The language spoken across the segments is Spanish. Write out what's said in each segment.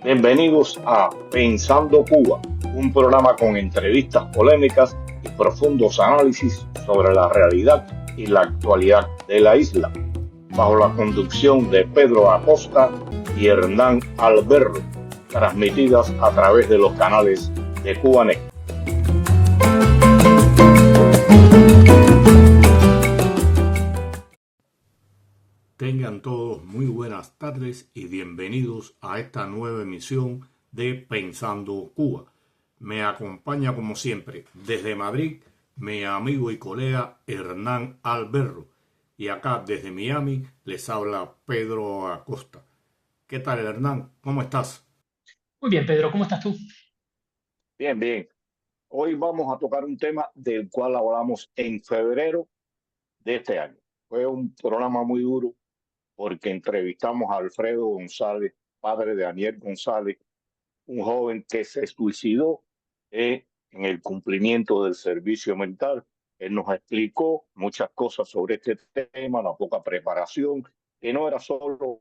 Bienvenidos a Pensando Cuba, un programa con entrevistas polémicas y profundos análisis sobre la realidad y la actualidad de la isla, bajo la conducción de Pedro Acosta y Hernán Alberro, transmitidas a través de los canales de Cubanet. Tengan todos muy buenas tardes y bienvenidos a esta nueva emisión de Pensando Cuba. Me acompaña como siempre desde Madrid mi amigo y colega Hernán Alberro y acá desde Miami les habla Pedro Acosta. ¿Qué tal, Hernán? ¿Cómo estás? Muy bien, Pedro, ¿cómo estás tú? Bien, bien. Hoy vamos a tocar un tema del cual hablamos en febrero de este año. Fue un programa muy duro porque entrevistamos a Alfredo González, padre de Daniel González, un joven que se suicidó en el cumplimiento del servicio militar. Él nos explicó muchas cosas sobre este tema, la poca preparación, que no era solo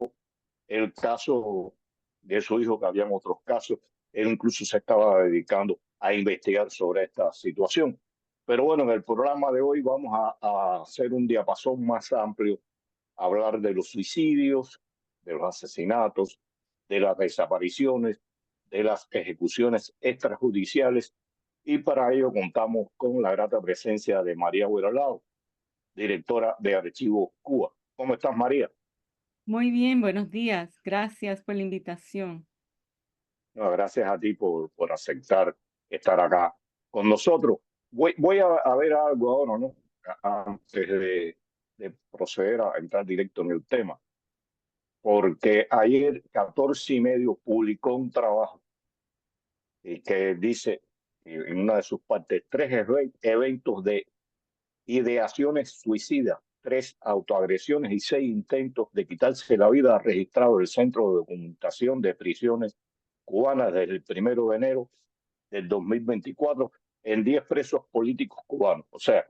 el caso de su hijo, que habían otros casos. Él incluso se estaba dedicando a investigar sobre esta situación. Pero bueno, en el programa de hoy vamos a hacer un diapasón más amplio, hablar de los suicidios, de los asesinatos, de las desapariciones, de las ejecuciones extrajudiciales, y para ello contamos con la grata presencia de María Hueralao, directora de Archivo Cuba. ¿Cómo estás, María? Muy bien, buenos días. Gracias por la invitación. No, gracias a ti por aceptar estar acá con nosotros. Voy a ver algo ahora, ¿no? Antes de proceder a entrar directo en el tema, porque ayer 14 y medio publicó un trabajo que dice en una de sus partes: tres eventos de ideaciones suicidas, tres autoagresiones y 6 intentos de quitarse la vida registrados en el Centro de Documentación de Prisiones Cubanas desde el 1 de enero del 2024 en 10 presos políticos cubanos. O sea,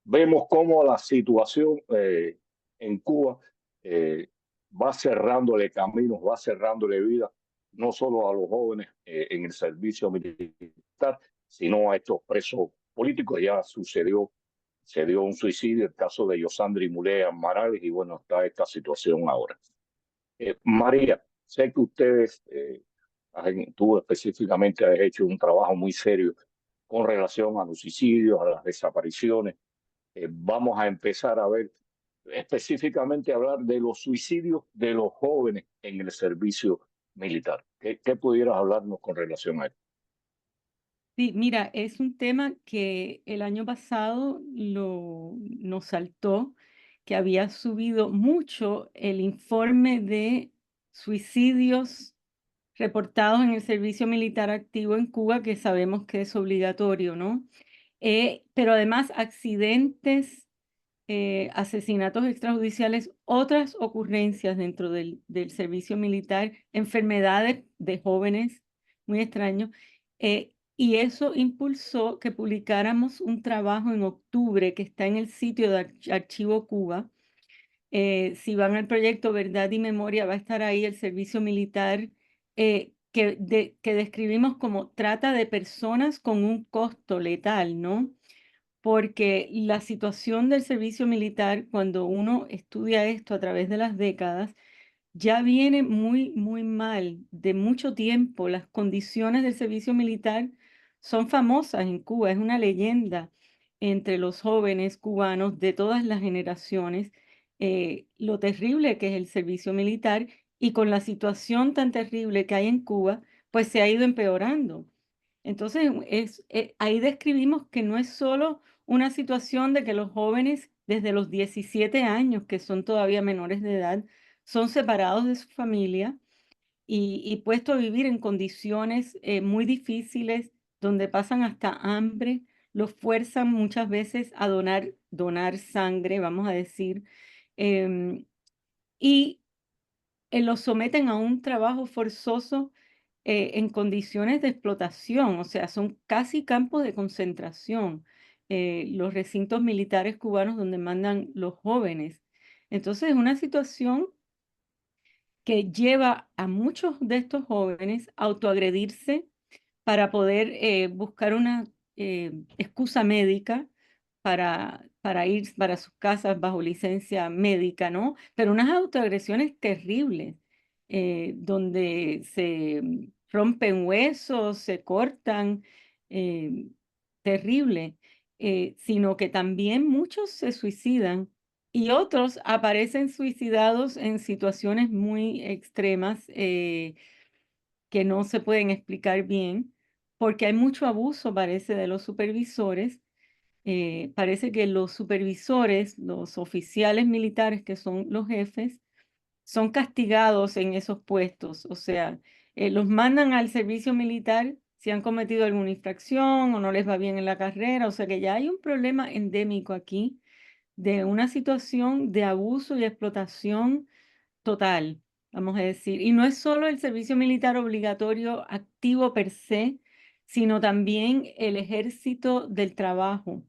vemos cómo la situación en Cuba eh, va cerrándole caminos, va cerrándole vida, no solo a los jóvenes en el servicio militar, sino a estos presos políticos. Ya se dio un suicidio, el caso de Yosandri Mulea Morales, y bueno, está esta situación ahora. María, sé que ustedes, tú específicamente, has hecho un trabajo muy serio con relación a los suicidios, a las desapariciones. Vamos a empezar a ver específicamente hablar de los suicidios de los jóvenes en el servicio militar. ¿Qué pudieras hablarnos con relación a esto? Sí, mira, es un tema que el año pasado nos saltó, que había subido mucho el informe de suicidios reportados en el servicio militar activo en Cuba, que sabemos que es obligatorio, ¿no? Pero además accidentes, asesinatos extrajudiciales, otras ocurrencias dentro del servicio militar, enfermedades de jóvenes, muy extraño. Y eso impulsó que publicáramos un trabajo en octubre que está en el sitio de Archivo Cuba. Si van al proyecto Verdad y Memoria, va a estar ahí el servicio militar, que describimos como trata de personas con un costo letal, ¿no? Porque la situación del servicio militar, cuando uno estudia esto a través de las décadas, ya viene muy, muy mal de mucho tiempo. Las condiciones del servicio militar son famosas en Cuba, es una leyenda entre los jóvenes cubanos de todas las generaciones, lo terrible que es el servicio militar, y con la situación tan terrible que hay en Cuba, pues se ha ido empeorando. Entonces, ahí describimos que no es solo una situación de que los jóvenes desde los 17 años, que son todavía menores de edad, son separados de su familia y puestos a vivir en condiciones muy difíciles, donde pasan hasta hambre, los fuerzan muchas veces a donar sangre, vamos a decir, em, y los someten a un trabajo forzoso en condiciones de explotación, o sea, son casi campos de concentración, los recintos militares cubanos donde mandan los jóvenes. Entonces, es una situación que lleva a muchos de estos jóvenes a autoagredirse para poder buscar una excusa médica para ir para sus casas bajo licencia médica, ¿no? Pero unas autoagresiones terribles, donde se rompen huesos, se cortan, eh, terrible, sino que también muchos se suicidan y otros aparecen suicidados en situaciones muy extremas, que no se pueden explicar bien, porque hay mucho abuso, parece, de los supervisores. Parece que los supervisores, los oficiales militares que son los jefes, son castigados en esos puestos. O sea, los mandan al servicio militar si han cometido alguna infracción o no les va bien en la carrera. O sea que ya hay un problema endémico aquí de una situación de abuso y explotación total, vamos a decir. Y no es solo el servicio militar obligatorio activo per se, sino también el ejército del trabajo,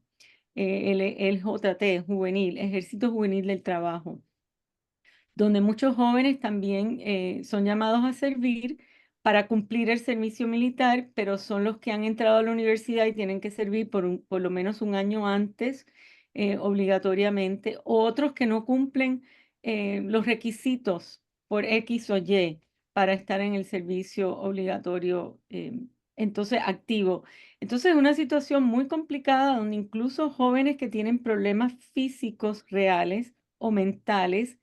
el JT, juvenil, ejército juvenil del trabajo, donde muchos jóvenes también son llamados a servir para cumplir el servicio militar, pero son los que han entrado a la universidad y tienen que servir por lo menos un año antes, obligatoriamente. Otros que no cumplen los requisitos por X o Y para estar en el servicio obligatorio, entonces activo. Entonces es una situación muy complicada donde incluso jóvenes que tienen problemas físicos reales o mentales,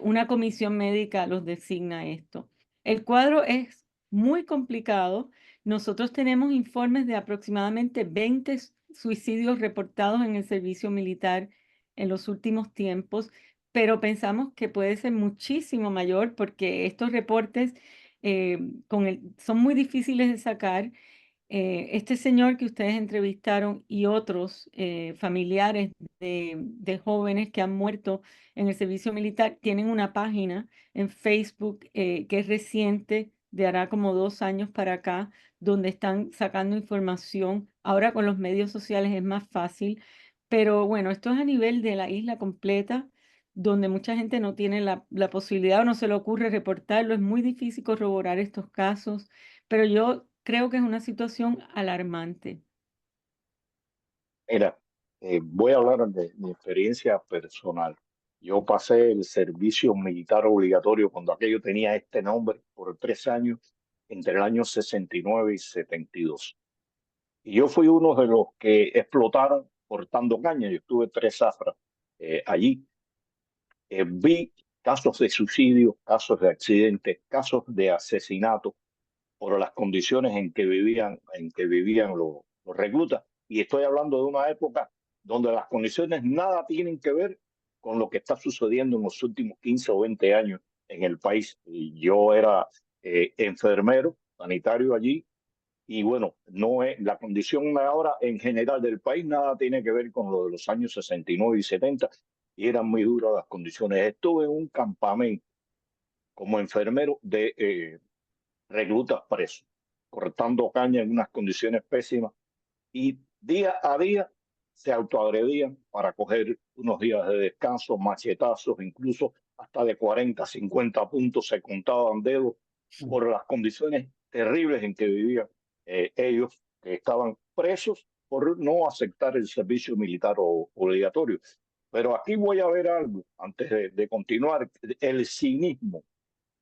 una comisión médica los designa esto. El cuadro es muy complicado. Nosotros tenemos informes de aproximadamente 20 suicidios reportados en el servicio militar en los últimos tiempos, pero pensamos que puede ser muchísimo mayor porque estos reportes son muy difíciles de sacar. Este señor que ustedes entrevistaron y otros familiares de jóvenes que han muerto en el servicio militar tienen una página en Facebook, que es reciente, de hará como 2 años para acá, donde están sacando información. Ahora con los medios sociales es más fácil, pero bueno, esto es a nivel de la isla completa, donde mucha gente no tiene la posibilidad o no se le ocurre reportarlo. Es muy difícil corroborar estos casos, pero yo creo que es una situación alarmante. Mira, voy a hablar de mi experiencia personal. Yo pasé el servicio militar obligatorio cuando aquello tenía este nombre por 3 años, entre el año 69 y 72. Y yo fui uno de los que explotaron cortando caña. Yo estuve 3 zafras allí. Vi casos de suicidio, casos de accidentes, casos de asesinato por las condiciones en que vivían los reclutas. Y estoy hablando de una época donde las condiciones nada tienen que ver con lo que está sucediendo en los últimos 15 o 20 años en el país. Y yo era enfermero sanitario allí. Y bueno, no es la condición ahora en general del país, nada tiene que ver con lo de los años 69 y 70, y eran muy duras las condiciones. Estuve en un campamento como enfermero de reclutas presos, cortando caña en unas condiciones pésimas, y día a día se autoagredían para coger unos días de descanso, machetazos, incluso hasta de 40, 50 puntos, se contaban dedos por las condiciones terribles en que vivían ellos, que estaban presos por no aceptar el servicio militar obligatorio. Pero aquí voy a ver algo, antes de continuar, el cinismo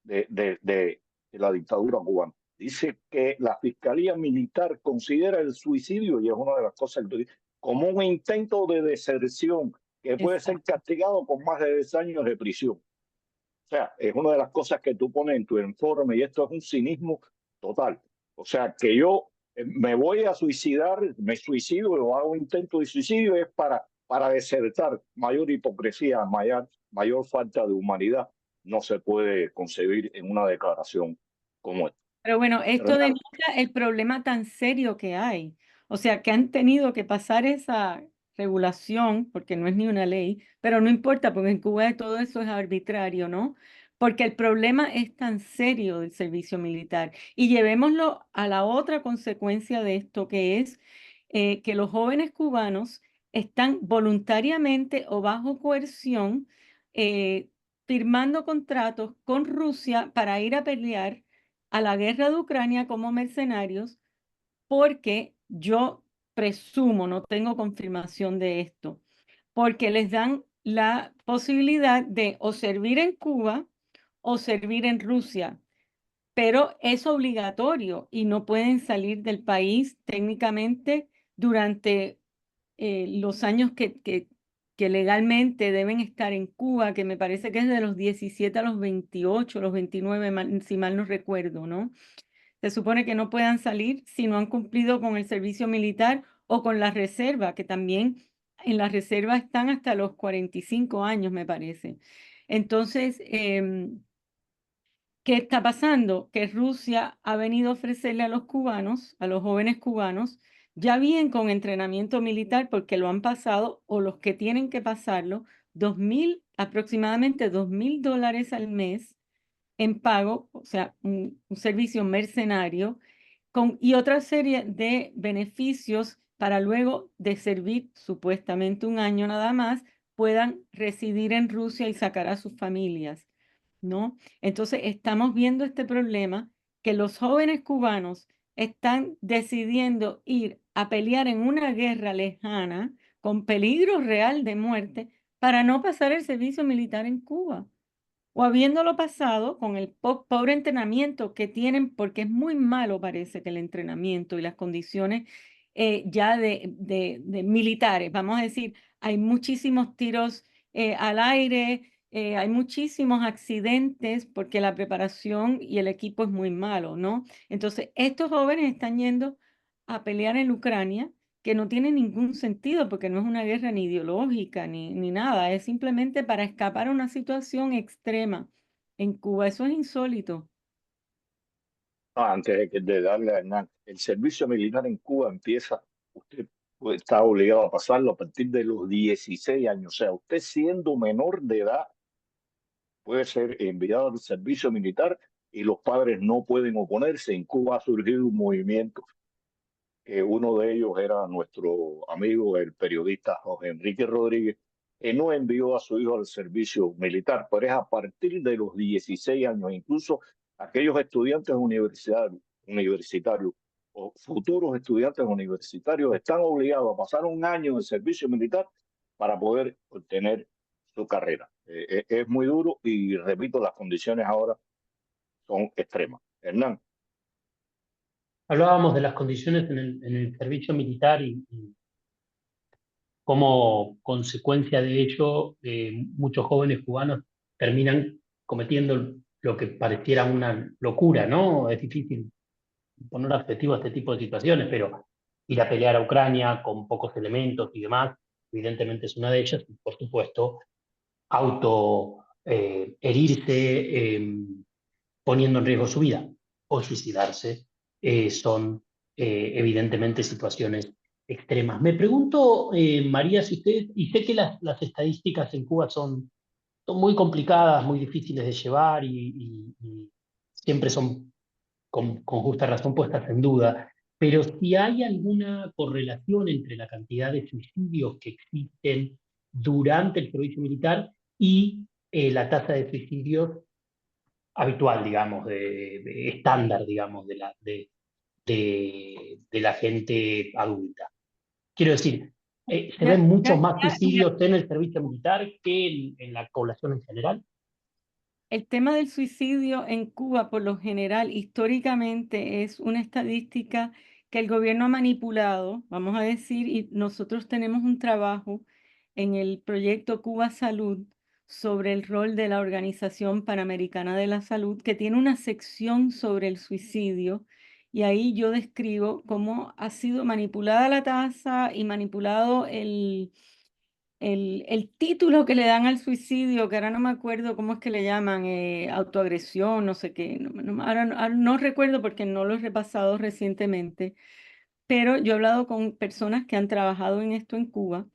de la dictadura cubana. Dice que la Fiscalía Militar considera el suicidio, y es una de las cosas que dice, como un intento de deserción que puede ser Exacto. castigado con más de 10 años de prisión. O sea, es una de las cosas que tú pones en tu informe, y esto es un cinismo total. O sea, que yo me voy a suicidar, me suicido o hago un intento de suicidio es para desertar. Mayor hipocresía, mayor falta de humanidad no se puede concebir en una declaración como esta. Pero bueno, esto Terminar. demuestra el problema tan serio que hay. O sea, que han tenido que pasar esa regulación, porque no es ni una ley, pero no importa, porque en Cuba todo eso es arbitrario, ¿no? Porque el problema es tan serio del servicio militar. Y llevémoslo a la otra consecuencia de esto, que es que los jóvenes cubanos están voluntariamente o bajo coerción, eh, firmando contratos con Rusia para ir a pelear a la guerra de Ucrania como mercenarios, porque yo presumo, no tengo confirmación de esto, porque les dan la posibilidad de o servir en Cuba o servir en Rusia, pero es obligatorio y no pueden salir del país técnicamente durante los años que legalmente deben estar en Cuba, que me parece que es de los 17 a los 28, los 29, si mal no recuerdo, ¿no? Se supone que no puedan salir si no han cumplido con el servicio militar o con la reserva, que también en la reserva están hasta los 45 años, me parece. Entonces, ¿qué está pasando? Que Rusia ha venido a ofrecerle a los cubanos, a los jóvenes cubanos, ya bien con entrenamiento militar, porque lo han pasado, o los que tienen que pasarlo, aproximadamente $2,000 al mes en pago, o sea, un servicio mercenario, y otra serie de beneficios para luego de servir supuestamente un año nada más, puedan residir en Rusia y sacar a sus familias, ¿no? Entonces, estamos viendo este problema que los jóvenes cubanos están decidiendo ir a pelear en una guerra lejana con peligro real de muerte para no pasar el servicio militar en Cuba o habiéndolo pasado con el pobre entrenamiento que tienen, porque es muy malo parece que el entrenamiento y las condiciones ya de militares, vamos a decir, hay muchísimos tiros al aire, hay muchísimos accidentes porque la preparación y el equipo es muy malo, ¿no? Entonces, estos jóvenes están yendo a pelear en Ucrania, que no tiene ningún sentido porque no es una guerra ni ideológica ni nada, es simplemente para escapar a una situación extrema. En Cuba eso es insólito. Antes de darle a Hernán, el servicio militar en Cuba empieza, usted está obligado a pasarlo a partir de los 16 años. O sea, usted siendo menor de edad puede ser enviado al servicio militar y los padres no pueden oponerse. En Cuba ha surgido un movimiento que uno de ellos era nuestro amigo, el periodista Jorge Enrique Rodríguez, que no envió a su hijo al servicio militar, pero es a partir de los 16 años, incluso aquellos estudiantes universitarios o futuros estudiantes universitarios están obligados a pasar un año de servicio militar para poder obtener su carrera. Es muy duro y, repito, las condiciones ahora son extremas. Hernán. Hablábamos de las condiciones en el servicio militar y como consecuencia de ello, muchos jóvenes cubanos terminan cometiendo lo que pareciera una locura, ¿no? Es difícil poner objetivo a este tipo de situaciones, pero ir a pelear a Ucrania con pocos elementos y demás, evidentemente es una de ellas, y por supuesto, herirse, poniendo en riesgo su vida o suicidarse, son evidentemente situaciones extremas. Me pregunto, María, si usted, y sé que las estadísticas en Cuba son muy complicadas, muy difíciles de llevar y siempre son con justa razón puestas en duda, pero si hay alguna correlación entre la cantidad de suicidios que existen durante el servicio militar y la tasa de suicidios habitual, digamos, de estándar, digamos, de la gente adulta. Quiero decir, se ven Ya, muchos ya, más ya, mira, suicidios en el servicio militar que en la población en general. el tema del suicidio en Cuba, por lo general, históricamente es una estadística que el gobierno ha manipulado, vamos a decir, y nosotros tenemos un trabajo en el proyecto Cuba Salud sobre el rol de la Organización Panamericana de la Salud, que tiene una sección sobre el suicidio, y ahí yo describo cómo ha sido manipulada la tasa y manipulado el título que le dan al suicidio, que ahora no me acuerdo cómo es que le llaman, autoagresión, no sé qué, ahora no recuerdo porque no lo he repasado recientemente, pero yo he hablado con personas que han trabajado en esto en Cuba,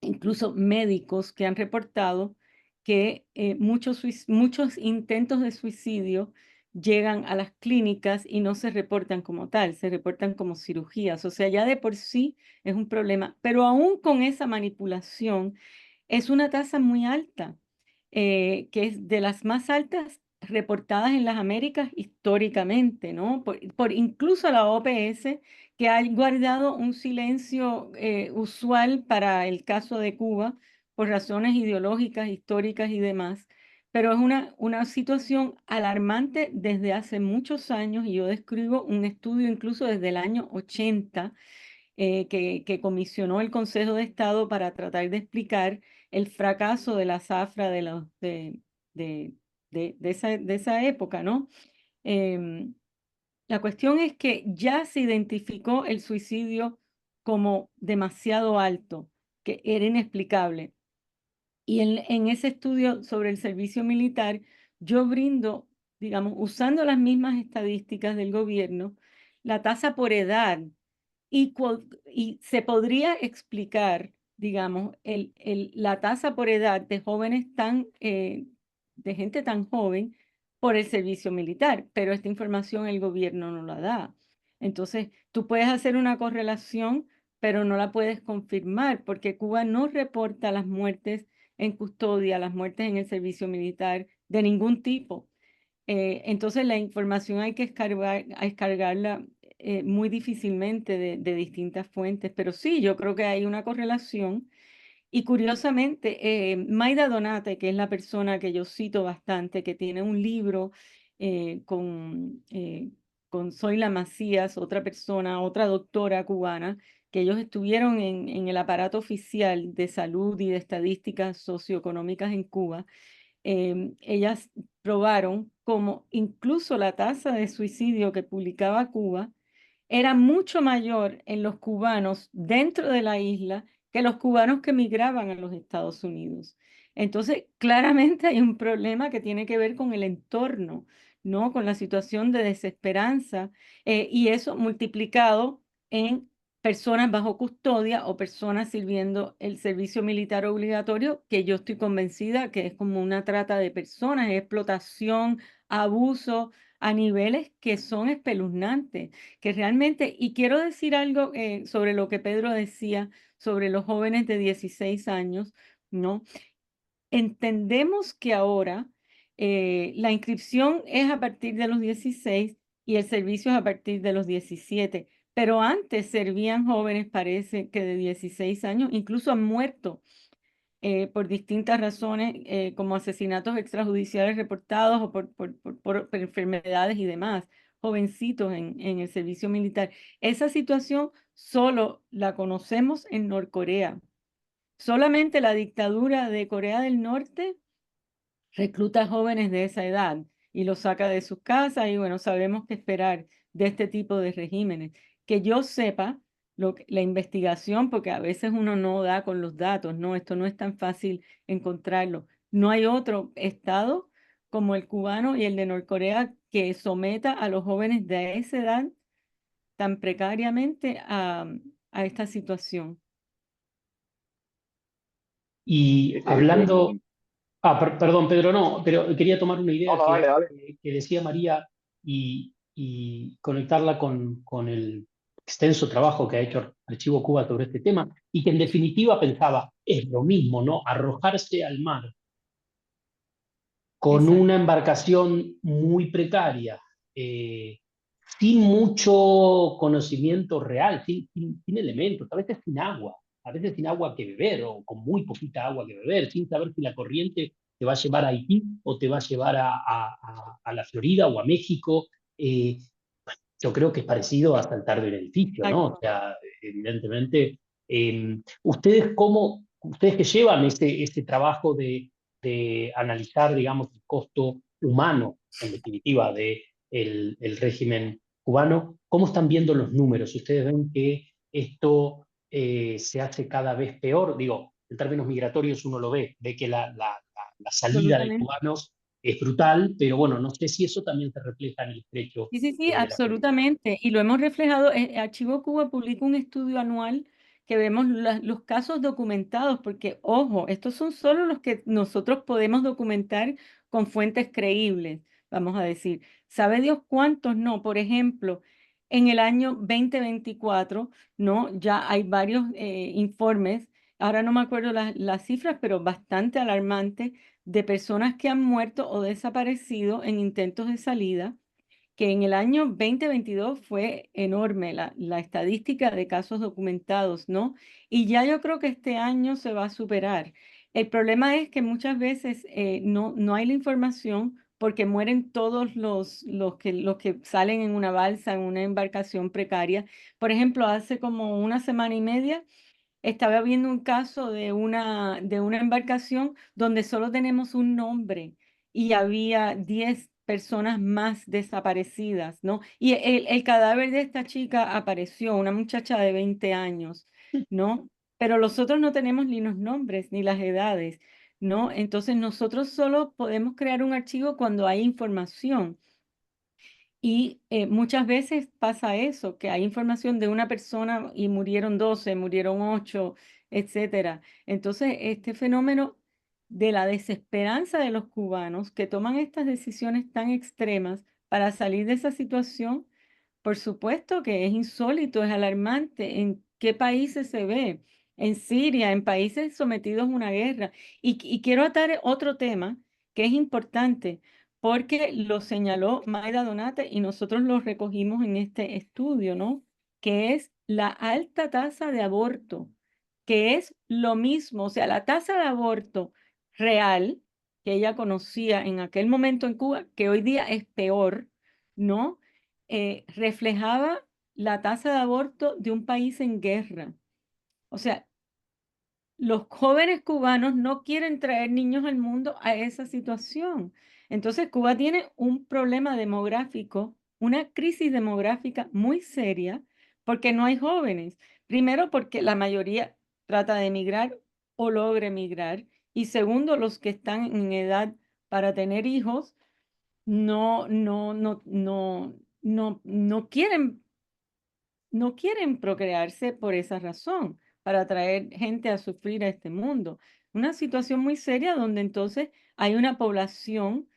incluso médicos que han reportado que muchos intentos de suicidio llegan a las clínicas y no se reportan como tal, se reportan como cirugías. O sea, ya de por sí es un problema, pero aún con esa manipulación es una tasa muy alta. que es de las más altas reportadas en las Américas históricamente, ¿no? Por incluso la OPS, que ha guardado un silencio usual para el caso de Cuba por razones ideológicas, históricas y demás. Pero es una situación alarmante desde hace muchos años, y yo describo un estudio incluso desde el año 80 que comisionó el Consejo de Estado para tratar de explicar el fracaso de la zafra de esa época, ¿no? Em, la cuestión es que ya se identificó el suicidio como demasiado alto, que era inexplicable. Y en ese estudio sobre el servicio militar, yo brindo, digamos, usando las mismas estadísticas del gobierno, la tasa por edad y se podría explicar, digamos, la tasa por edad de jóvenes de gente tan joven por el servicio militar, pero esta información el gobierno no la da. Entonces, tú puedes hacer una correlación, pero no la puedes confirmar porque Cuba no reporta las muertes en custodia, las muertes en el servicio militar de ningún tipo. Entonces la información hay que descargarla muy difícilmente de distintas fuentes, pero sí, yo creo que hay una correlación. Y curiosamente, Mayda Donate, que es la persona que yo cito bastante, que tiene un libro con Zoila Macías, otra persona, otra doctora cubana, que ellos estuvieron en el aparato oficial de salud y de estadísticas socioeconómicas en Cuba. Ellas probaron como incluso la tasa de suicidio que publicaba Cuba era mucho mayor en los cubanos dentro de la isla que los cubanos que migraban a los Estados Unidos. Entonces, claramente hay un problema que tiene que ver con el entorno, ¿no? Con la situación de desesperanza, y eso multiplicado en personas bajo custodia o personas sirviendo el servicio militar obligatorio, que yo estoy convencida que es como una trata de personas, explotación, abuso a niveles que son espeluznantes, que realmente, y quiero decir algo sobre lo que Pedro decía sobre los jóvenes de 16 años, ¿no? Entendemos que ahora la inscripción es a partir de los 16 y el servicio es a partir de los 17, pero antes servían jóvenes, parece que de 16 años, incluso han muerto por distintas razones, como asesinatos extrajudiciales reportados o por enfermedades y demás, jovencitos en el servicio militar. Esa situación solo la conocemos en Norcorea. Solamente la dictadura de Corea del Norte recluta jóvenes de esa edad y los saca de sus casas y bueno, sabemos qué esperar de este tipo de regímenes. Que yo sepa, la investigación, porque a veces uno no da con los datos, no, esto no es tan fácil encontrarlo. No hay otro estado como el cubano y el de Norcorea que someta a los jóvenes de esa edad tan precariamente a esta situación. Y hablando, perdón, Pedro, no, pero quería tomar una idea No, no, dale, dale. que decía María y conectarla con el extenso trabajo que ha hecho Archivo Cuba sobre este tema y que en definitiva pensaba, es lo mismo, ¿no? Arrojarse al mar con Exacto. una embarcación muy precaria, sin mucho conocimiento real, sin elementos, a veces sin agua que beber o con muy poquita agua que beber, sin saber si la corriente te va a llevar a Haití o te va a llevar a la Florida o a México. Yo creo que es parecido a saltar del edificio, ¿no? O sea, evidentemente, ustedes que llevan este trabajo de analizar, digamos, el costo humano, en definitiva, el régimen cubano, ¿cómo están viendo los números? ¿Ustedes ven que esto se hace cada vez peor? Digo, en términos migratorios uno lo ve que la salida de Absolutamente. cubanos es brutal, pero bueno, no sé si eso también se refleja en el estrecho Sí, sí, sí, de la Florida. absolutamente. Y lo hemos reflejado. Archivo Cuba publica un estudio anual que vemos los casos documentados, porque, ojo, estos son solo los que nosotros podemos documentar con fuentes creíbles, vamos a decir. ¿Sabe Dios cuántos no? Por ejemplo, en el año 2024, ¿no? Ya hay varios informes, ahora no me acuerdo las cifras, pero bastante alarmantes, de personas que han muerto o desaparecido en intentos de salida, que en el año 2022 fue enorme la estadística de casos documentados, ¿no? Y ya yo creo que este año se va a superar. El problema es que muchas veces no hay la información porque mueren todos los que salen en una balsa, en una embarcación precaria. Por ejemplo, hace como una semana y media estaba viendo un caso de una embarcación donde solo tenemos un nombre y había 10 personas más desaparecidas, ¿no? Y el cadáver de esta chica apareció, una muchacha de 20 años, ¿no? Pero los otros no tenemos ni los nombres ni las edades, ¿no? Entonces nosotros solo podemos crear un archivo cuando hay información. Y muchas veces pasa eso, que hay información de una persona y murieron 12, murieron 8, etcétera. Entonces, este fenómeno de la desesperanza de los cubanos que toman estas decisiones tan extremas para salir de esa situación, por supuesto que es insólito, es alarmante. ¿En qué países se ve? En Siria, en países sometidos a una guerra. Y quiero atar otro tema que es importante porque lo señaló Mayra Donate y nosotros lo recogimos en este estudio, ¿no? Que es la alta tasa de aborto, que es lo mismo, o sea, la tasa de aborto real que ella conocía en aquel momento en Cuba, que hoy día es peor, ¿no? Reflejaba la tasa de aborto de un país en guerra. O sea, los jóvenes cubanos no quieren traer niños al mundo a esa situación. Entonces, Cuba tiene un problema demográfico, una crisis demográfica muy seria, porque no hay jóvenes. Primero, porque la mayoría trata de emigrar o logra emigrar. Y segundo, los que están en edad para tener hijos no quieren procrearse por esa razón, para traer gente a sufrir a este mundo. Una situación muy seria donde entonces hay una población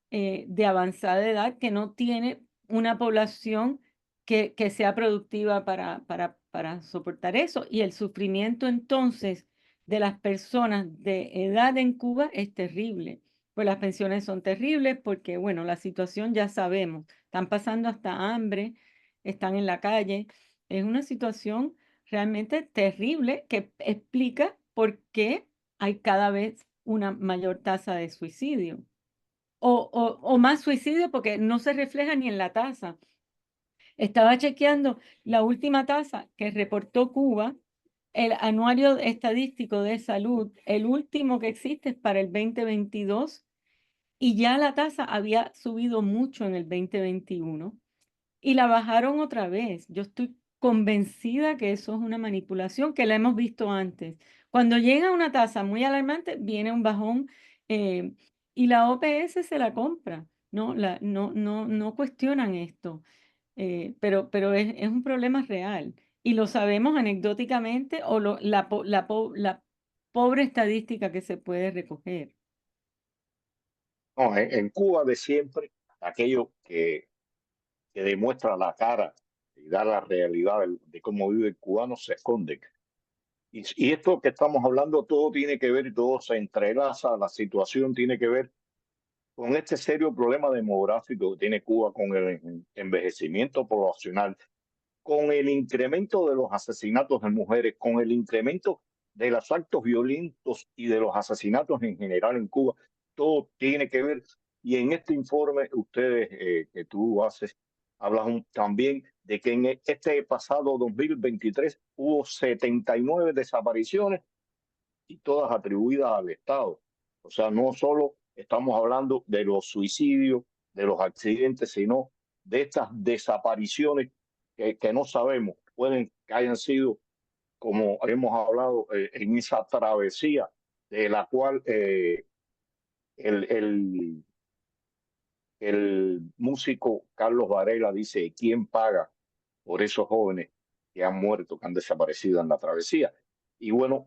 de avanzada edad que no tiene una población que sea productiva para soportar eso. Y el sufrimiento entonces de las personas de edad en Cuba es terrible. Pues las pensiones son terribles porque, bueno, la situación ya sabemos, están pasando hasta hambre, están en la calle. Es una situación realmente terrible que explica por qué hay cada vez una mayor tasa de suicidio. O más suicidio porque no se refleja ni en la tasa. Estaba chequeando la última tasa que reportó Cuba, el Anuario Estadístico de Salud, el último que existe es para el 2022 y ya la tasa había subido mucho en el 2021 y la bajaron otra vez. Yo estoy convencida que eso es una manipulación que la hemos visto antes. Cuando llega una tasa muy alarmante, viene un bajón eh, y la OPS se la compra. No cuestionan esto, pero es un problema real y lo sabemos anecdóticamente o la pobre estadística que se puede recoger. No, en Cuba de siempre, aquello que demuestra la cara y da la realidad de cómo vive el cubano se esconde. Y esto que estamos hablando, todo tiene que ver, todo se entrelaza, la situación tiene que ver con este serio problema demográfico que tiene Cuba, con el envejecimiento poblacional, con el incremento de los asesinatos de mujeres, con el incremento de los actos violentos y de los asesinatos en general en Cuba. Todo tiene que ver. Y en este informe, ustedes que tú haces, hablas también de que en este pasado 2023 hubo 79 desapariciones y todas atribuidas al Estado. O sea, no solo estamos hablando de los suicidios, de los accidentes, sino de estas desapariciones que no sabemos, pueden que hayan sido, como hemos hablado, en esa travesía de la cual el, el, el músico Carlos Varela dice, ¿quién paga por esos jóvenes que han muerto, que han desaparecido en la travesía? Y bueno,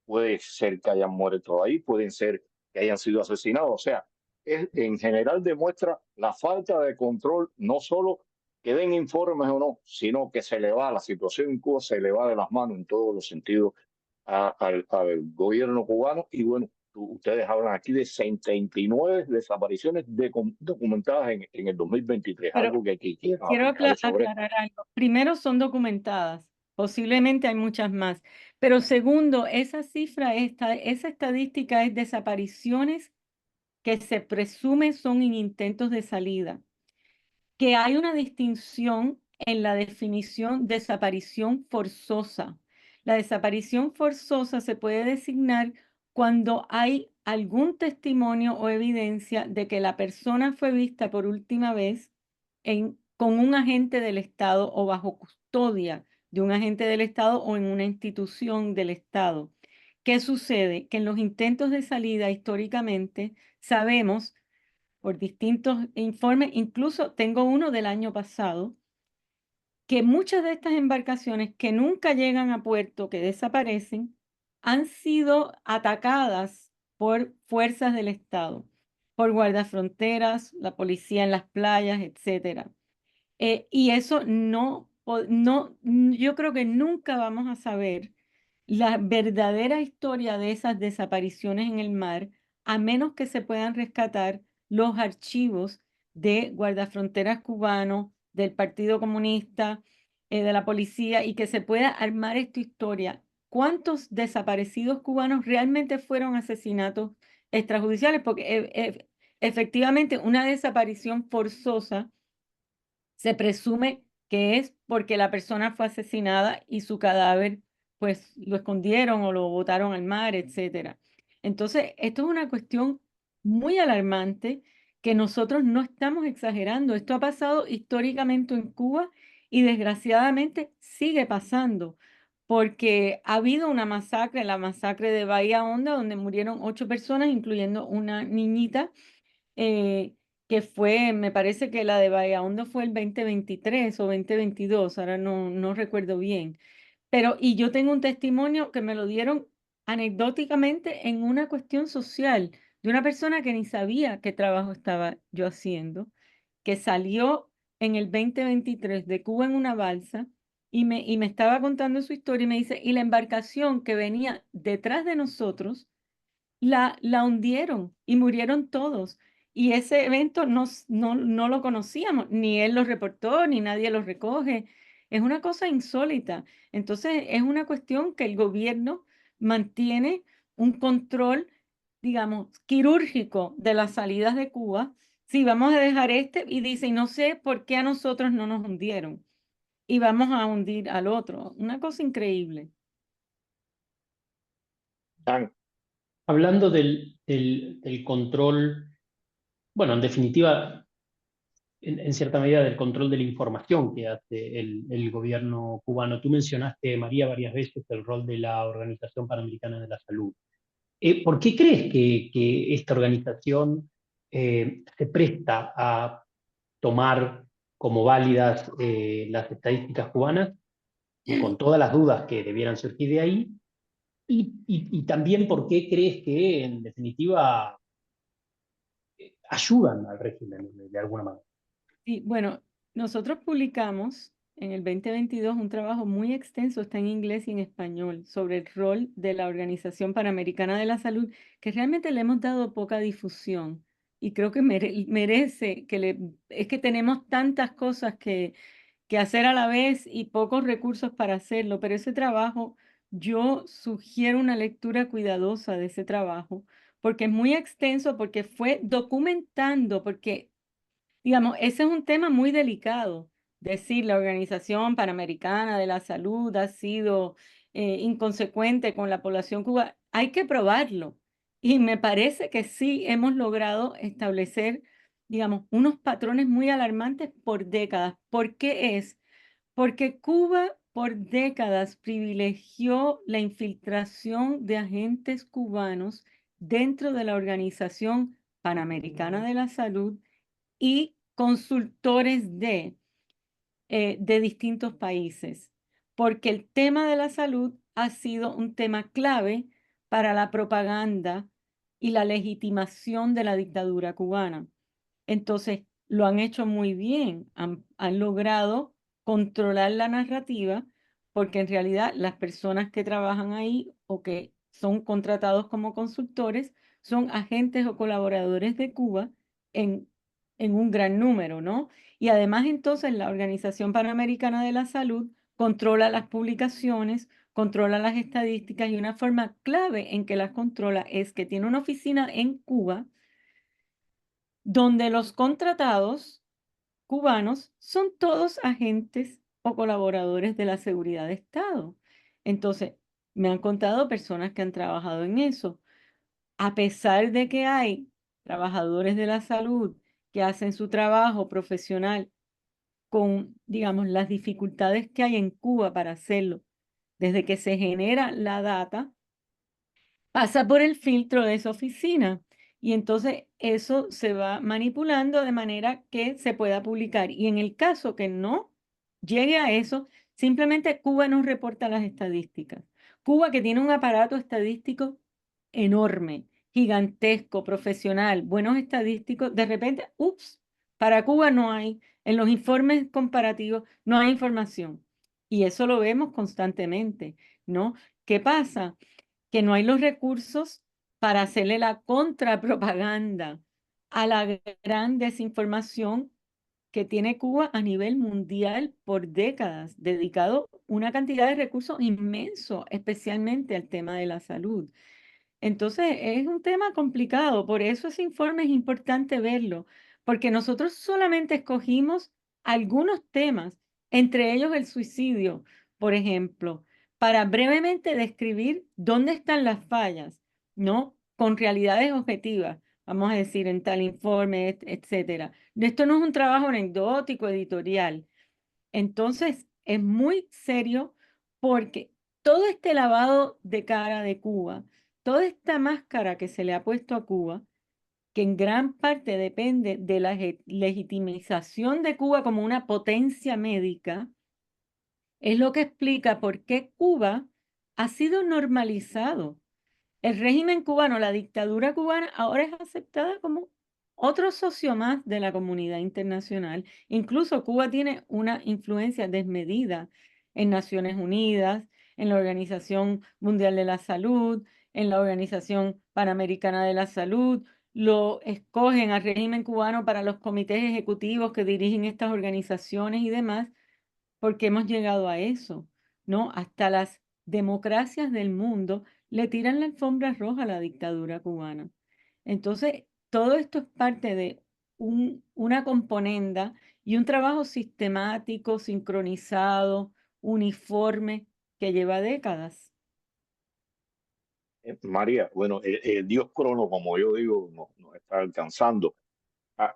puede ser que hayan muerto ahí, pueden ser que hayan sido asesinados. O sea, en general demuestra la falta de control, no solo que den informes o no, sino que se le va, la situación en Cuba se le va de las manos en todos los sentidos al gobierno cubano. Y bueno, ustedes hablan aquí de 79 desapariciones documentadas en el 2023, Pero algo que quiero quiero apuntarle sobre esto. aclarar algo. Primero, son documentadas. Posiblemente hay muchas más. Pero segundo, esa cifra, esa estadística es desapariciones que se presume son en intentos de salida. Que hay una distinción en la definición desaparición forzosa. La desaparición forzosa se puede designar cuando hay algún testimonio o evidencia de que la persona fue vista por última vez con un agente del Estado o bajo custodia de un agente del Estado o en una institución del Estado. ¿Qué sucede? Que en los intentos de salida históricamente sabemos por distintos informes, incluso tengo uno del año pasado, que muchas de estas embarcaciones que nunca llegan a puerto, que desaparecen, han sido atacadas por fuerzas del Estado, por guardafronteras, la policía en las playas, etcétera. Y eso yo creo que nunca vamos a saber la verdadera historia de esas desapariciones en el mar, a menos que se puedan rescatar los archivos de guardafronteras cubanos, del Partido Comunista, de la policía, y que se pueda armar esta historia. ¿Cuántos desaparecidos cubanos realmente fueron asesinatos extrajudiciales? Porque efectivamente una desaparición forzosa se presume que es porque la persona fue asesinada y su cadáver, pues, lo escondieron o lo botaron al mar, etcétera. Entonces, esto es una cuestión muy alarmante que nosotros no estamos exagerando. Esto ha pasado históricamente en Cuba y desgraciadamente sigue pasando, porque ha habido una masacre, la masacre de Bahía Honda, donde murieron 8 personas, incluyendo una niñita, eh, que fue, me parece que la de Bahía Honda fue el 2023 o 2022, ahora no recuerdo bien. Pero, y yo tengo un testimonio que me lo dieron anecdóticamente en una cuestión social de una persona que ni sabía qué trabajo estaba yo haciendo, que salió en el 2023 de Cuba en una balsa y me estaba contando su historia y me dice, y la embarcación que venía detrás de nosotros la hundieron y murieron todos. Y ese evento no lo conocíamos, ni él lo reportó, ni nadie lo recoge. Es una cosa insólita. Entonces, es una cuestión que el gobierno mantiene un control, digamos, quirúrgico de las salidas de Cuba. Sí, vamos a dejar y dice, y no sé por qué a nosotros no nos hundieron. Y vamos a hundir al otro. Una cosa increíble. Tan, Hablando del control, bueno, en definitiva, en cierta medida del control de la información que hace el gobierno cubano. Tú mencionaste, María, varias veces el rol de la Organización Panamericana de la Salud. ¿Por qué crees que esta organización se presta a tomar como válidas las estadísticas cubanas, con todas las dudas que debieran surgir de ahí? Y también por qué crees que, en definitiva, ayudan al régimen de alguna manera. Sí, bueno, nosotros publicamos en el 2022 un trabajo muy extenso, está en inglés y en español, sobre el rol de la Organización Panamericana de la Salud, que realmente le hemos dado poca difusión y creo que merece es que tenemos tantas cosas que hacer a la vez y pocos recursos para hacerlo, pero ese trabajo, yo sugiero una lectura cuidadosa de ese trabajo, porque es muy extenso, porque fue documentando, porque digamos, ese es un tema muy delicado. Decir la Organización Panamericana de la Salud ha sido inconsecuente con la población cubana. Hay que probarlo. Y me parece que sí hemos logrado establecer, digamos, unos patrones muy alarmantes por décadas. ¿Por qué es? Porque Cuba por décadas privilegió la infiltración de agentes cubanos dentro de la Organización Panamericana de la Salud y consultores de distintos países, porque el tema de la salud ha sido un tema clave para la propaganda y la legitimación de la dictadura cubana. Entonces, lo han hecho muy bien, han logrado controlar la narrativa, porque en realidad las personas que trabajan ahí o que son contratados como consultores son agentes o colaboradores de Cuba en un gran número, ¿no? Y además entonces la Organización Panamericana de la Salud controla las publicaciones, controla las estadísticas y una forma clave en que las controla es que tiene una oficina en Cuba donde los contratados cubanos son todos agentes o colaboradores de la seguridad de Estado. Entonces, me han contado personas que han trabajado en eso. A pesar de que hay trabajadores de la salud que hacen su trabajo profesional con, digamos, las dificultades que hay en Cuba para hacerlo, desde que se genera la data, pasa por el filtro de esa oficina y entonces eso se va manipulando de manera que se pueda publicar. Y en el caso que no llegue a eso, simplemente Cuba nos reporta las estadísticas. Cuba, que tiene un aparato estadístico enorme, gigantesco, profesional, buenos estadísticos, de repente, ups, para Cuba no hay, en los informes comparativos no hay información. Y eso lo vemos constantemente, ¿no? ¿Qué pasa? Que no hay los recursos para hacerle la contrapropaganda a la gran desinformación que tiene Cuba a nivel mundial por décadas, dedicado una cantidad de recursos inmenso, especialmente al tema de la salud. Entonces, es un tema complicado, por eso ese informe es importante verlo, porque nosotros solamente escogimos algunos temas, entre ellos el suicidio, por ejemplo, para brevemente describir dónde están las fallas, ¿no? Con realidades objetivas, vamos a decir, en tal informe, etcétera. Esto no es un trabajo anecdótico, editorial. Entonces, es muy serio porque todo este lavado de cara de Cuba, toda esta máscara que se le ha puesto a Cuba, que en gran parte depende de la legitimización de Cuba como una potencia médica, es lo que explica por qué Cuba ha sido normalizado. El régimen cubano, la dictadura cubana, ahora es aceptada como otro socio más de la comunidad internacional. Incluso Cuba tiene una influencia desmedida en Naciones Unidas, en la Organización Mundial de la Salud, en la Organización Panamericana de la Salud. Lo escogen al régimen cubano para los comités ejecutivos que dirigen estas organizaciones y demás, porque hemos llegado a eso, ¿no? Hasta las democracias del mundo le tiran la alfombra roja a la dictadura cubana. Entonces, todo esto es parte de una componenda y un trabajo sistemático, sincronizado, uniforme, que lleva décadas. María, bueno, el Dios crono, como yo digo, nos está alcanzando.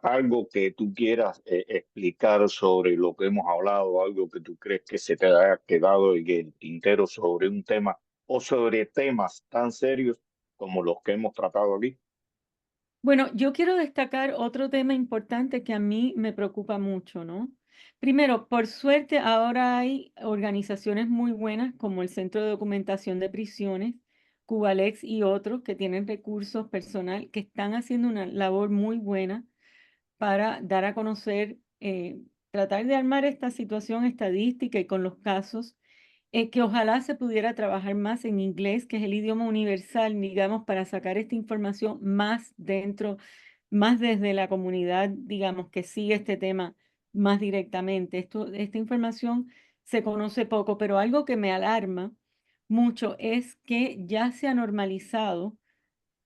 Algo que tú quieras explicar sobre lo que hemos hablado, algo que tú crees que se te haya quedado en el tintero sobre un tema o sobre temas tan serios como los que hemos tratado aquí. Bueno, yo quiero destacar otro tema importante que a mí me preocupa mucho, ¿no? Primero, por suerte, ahora hay organizaciones muy buenas como el Centro de Documentación de Prisiones, Cubalex y otros que tienen recursos personal que están haciendo una labor muy buena para dar a conocer, tratar de armar esta situación estadística y con los casos, que ojalá se pudiera trabajar más en inglés, que es el idioma universal, digamos, para sacar esta información más dentro, más desde la comunidad, digamos, que sigue este tema más directamente. Esta información se conoce poco, pero algo que me alarma mucho es que ya se ha normalizado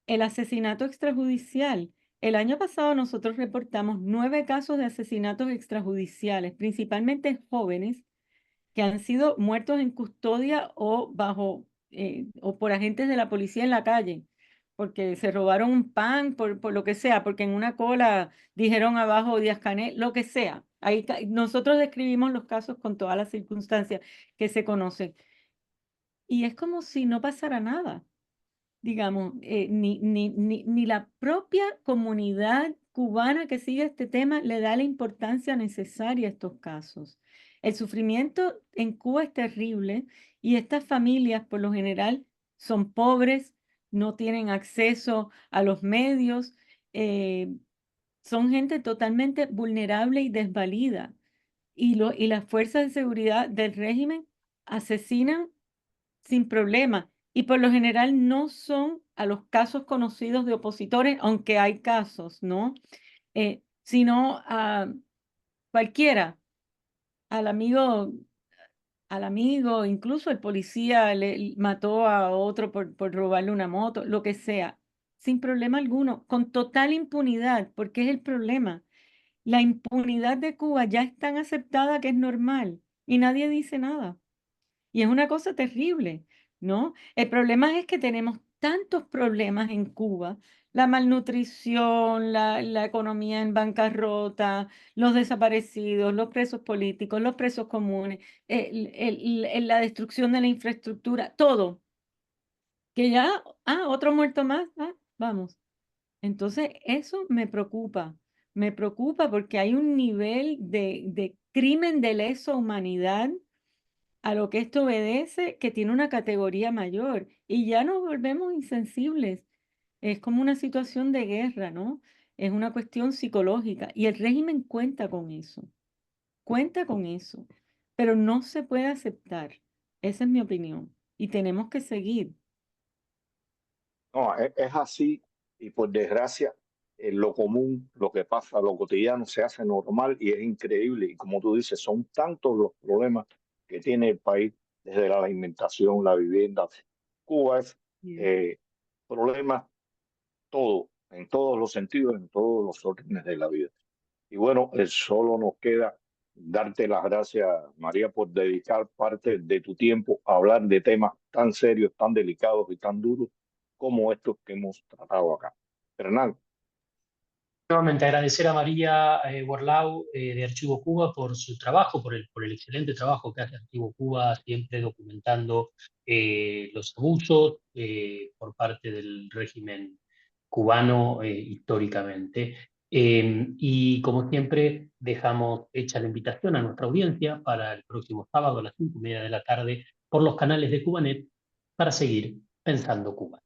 el asesinato extrajudicial. El año pasado nosotros reportamos 9 casos de asesinatos extrajudiciales, principalmente jóvenes que han sido muertos en custodia o o por agentes de la policía en la calle, porque se robaron un pan, por lo que sea, porque en una cola dijeron abajo Díaz-Canel, lo que sea. Nosotros describimos los casos con todas las circunstancias que se conocen. Y es como si no pasara nada, digamos, ni la propia comunidad cubana que sigue este tema le da la importancia necesaria a estos casos. El sufrimiento en Cuba es terrible y estas familias por lo general son pobres, no tienen acceso a los medios, eh, son gente totalmente vulnerable y desvalida. Y las fuerzas de seguridad del régimen asesinan sin problema. y por lo general no son a los casos conocidos de opositores, aunque hay casos, ¿no? Sino a cualquiera, al amigo, incluso el policía le mató a otro por robarle una moto, lo que sea, sin problema alguno, con total impunidad, porque es el problema. La impunidad de Cuba ya es tan aceptada que es normal y nadie dice nada. Y es una cosa terrible, ¿no? El problema es que tenemos tantos problemas en Cuba, la malnutrición, la economía en bancarrota, los desaparecidos, los presos políticos, los presos comunes, la destrucción de la infraestructura, todo, que ya, otro muerto más, vamos. Entonces, eso me preocupa porque hay un nivel de crimen de lesa humanidad a lo que esto obedece, que tiene una categoría mayor, y ya nos volvemos insensibles. Es como una situación de guerra, ¿no? Es una cuestión psicológica, y el régimen cuenta con eso, pero no se puede aceptar. Esa es mi opinión, y tenemos que seguir. No, es así y por desgracia lo común, lo que pasa, lo cotidiano se hace normal y es increíble. Y como tú dices, son tantos los problemas que tiene el país, desde la alimentación, la vivienda. Cuba es Bien. eh, problemas todo, en todos los sentidos, en todos los órdenes de la vida. Y bueno, solo nos queda darte las gracias, María, por dedicar parte de tu tiempo a hablar de temas tan serios, tan delicados y tan duros como estos que hemos tratado acá. Hernán, Nuevamente agradecer a María Borlau de Archivo Cuba por su trabajo, por el excelente trabajo que hace Archivo Cuba, siempre documentando los abusos por parte del régimen cubano históricamente. Y como siempre, dejamos hecha la invitación a nuestra audiencia para el próximo sábado a las 5:30 de la tarde por los canales de Cubanet para seguir pensando Cuba.